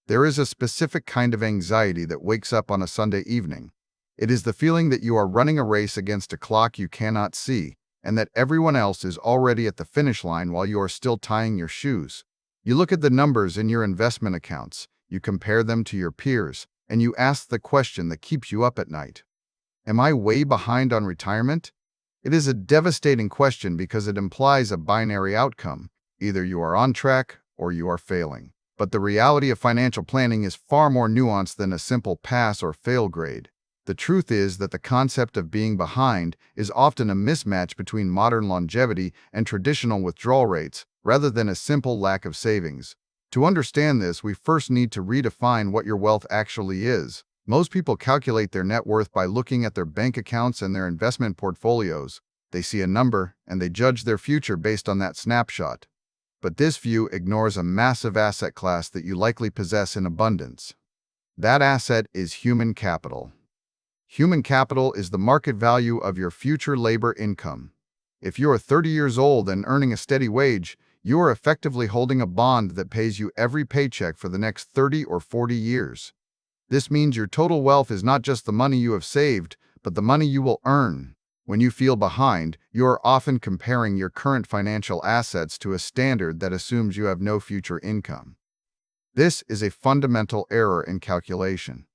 There is a specific kind of anxiety that wakes up on a Sunday evening. It is the feeling that you are running a race against a clock you cannot see, and that everyone else is already at the finish line while you are still tying your shoes. You look at the numbers in your investment accounts, you compare them to your peers, and you ask the question that keeps you up at night. Am I way behind on retirement? It is a devastating question because it implies a binary outcome. Either you are on track or you are failing. But the reality of financial planning is far more nuanced than a simple pass or fail grade. The truth is that the concept of being behind is often a mismatch between modern longevity and traditional withdrawal rates, rather than a simple lack of savings. To understand this, we first need to redefine what your wealth actually is. Most people calculate their net worth by looking at their bank accounts and their investment portfolios. They see a number, and they judge their future based on that snapshot. But this view ignores a massive asset class that you likely possess in abundance. That asset is human capital. Human capital is the market value of your future labor income. If you are 30 years old and earning a steady wage, you are effectively holding a bond that pays you every paycheck for the next 30 or 40 years. This means your total wealth is not just the money you have saved, but the money you will earn. When you feel behind, you are often comparing your current financial assets to a standard that assumes you have no future income. This is a fundamental error in calculation.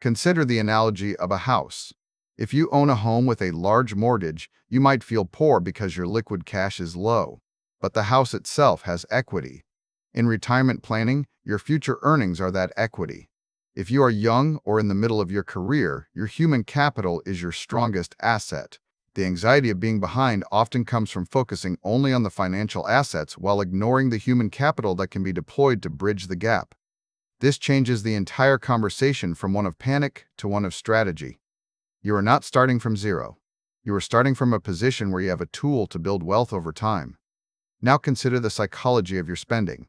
Consider the analogy of a house. If you own a home with a large mortgage, you might feel poor because your liquid cash is low. But the house itself has equity. In retirement planning, your future earnings are that equity. If you are young or in the middle of your career, your human capital is your strongest asset. The anxiety of being behind often comes from focusing only on the financial assets while ignoring the human capital that can be deployed to bridge the gap. This changes the entire conversation from one of panic to one of strategy. You are not starting from zero. You are starting from a position where you have a tool to build wealth over time. Now consider the psychology of your spending.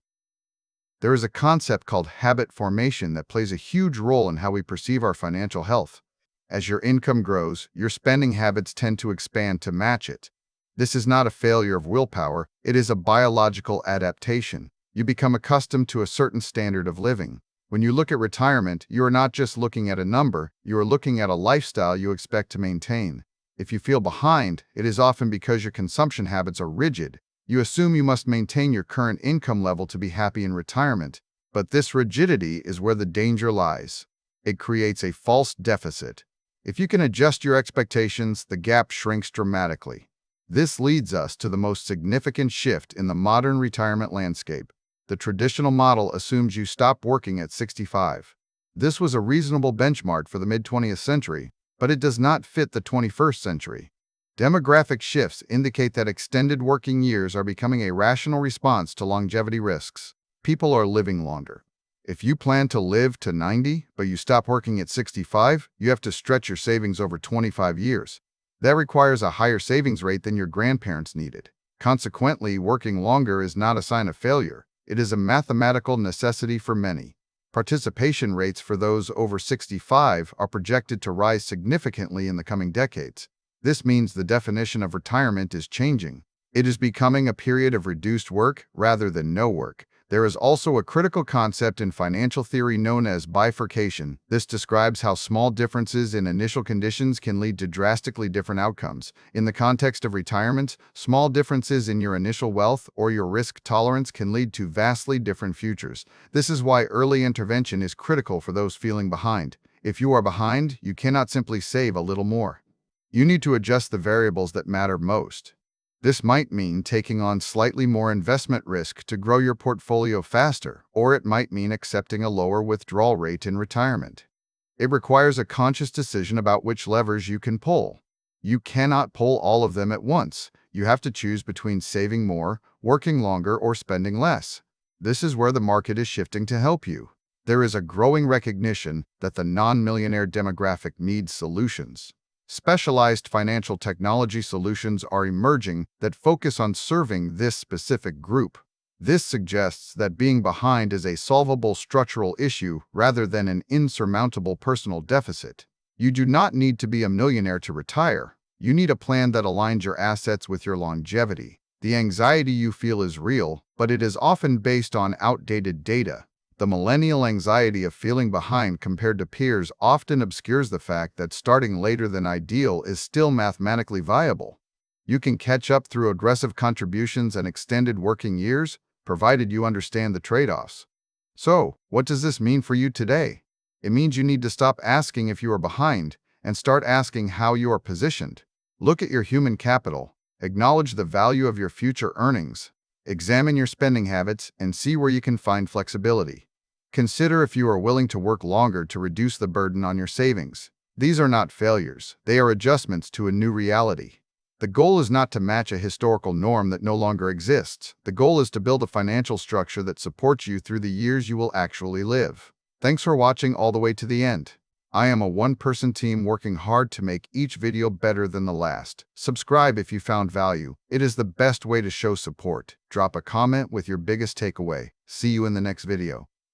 There is a concept called habit formation that plays a huge role in how we perceive our financial health. As your income grows, your spending habits tend to expand to match it. This is not a failure of willpower, it is a biological adaptation. You become accustomed to a certain standard of living. When you look at retirement, you are not just looking at a number, you are looking at a lifestyle you expect to maintain. If you feel behind, it is often because your consumption habits are rigid. You assume you must maintain your current income level to be happy in retirement, but this rigidity is where the danger lies. It creates a false deficit. If you can adjust your expectations, the gap shrinks dramatically. This leads us to the most significant shift in the modern retirement landscape. The traditional model assumes you stop working at 65. This was a reasonable benchmark for the mid-20th century, but it does not fit the 21st century. Demographic shifts indicate that extended working years are becoming a rational response to longevity risks. People are living longer. If you plan to live to 90, but you stop working at 65, you have to stretch your savings over 25 years. That requires a higher savings rate than your grandparents needed. Consequently, working longer is not a sign of failure. It is a mathematical necessity for many. Participation rates for those over 65 are projected to rise significantly in the coming decades. This means the definition of retirement is changing. It is becoming a period of reduced work rather than no work. There is also a critical concept in financial theory known as bifurcation. This describes how small differences in initial conditions can lead to drastically different outcomes. In the context of retirement, small differences in your initial wealth or your risk tolerance can lead to vastly different futures. This is why early intervention is critical for those feeling behind. If you are behind, you cannot simply save a little more. You need to adjust the variables that matter most. This might mean taking on slightly more investment risk to grow your portfolio faster, or it might mean accepting a lower withdrawal rate in retirement. It requires a conscious decision about which levers you can pull. You cannot pull all of them at once. You have to choose between saving more, working longer, or spending less. This is where the market is shifting to help you. There is a growing recognition that the non-millionaire demographic needs solutions. Specialized financial technology solutions are emerging that focus on serving this specific group. This suggests that being behind is a solvable structural issue rather than an insurmountable personal deficit. You do not need to be a millionaire to retire. You need a plan that aligns your assets with your longevity. The anxiety you feel is real, but it is often based on outdated data. The millennial anxiety of feeling behind compared to peers often obscures the fact that starting later than ideal is still mathematically viable. You can catch up through aggressive contributions and extended working years, provided you understand the trade-offs. So, what does this mean for you today? It means you need to stop asking if you are behind and start asking how you are positioned. Look at your human capital, acknowledge the value of your future earnings, examine your spending habits, and see where you can find flexibility. Consider if you are willing to work longer to reduce the burden on your savings. These are not failures, they are adjustments to a new reality. The goal is not to match a historical norm that no longer exists. The goal is to build a financial structure that supports you through the years you will actually live. Thanks for watching all the way to the end. I am a one-person team working hard to make each video better than the last. Subscribe if you found value. It is the best way to show support. Drop a comment with your biggest takeaway. See you in the next video.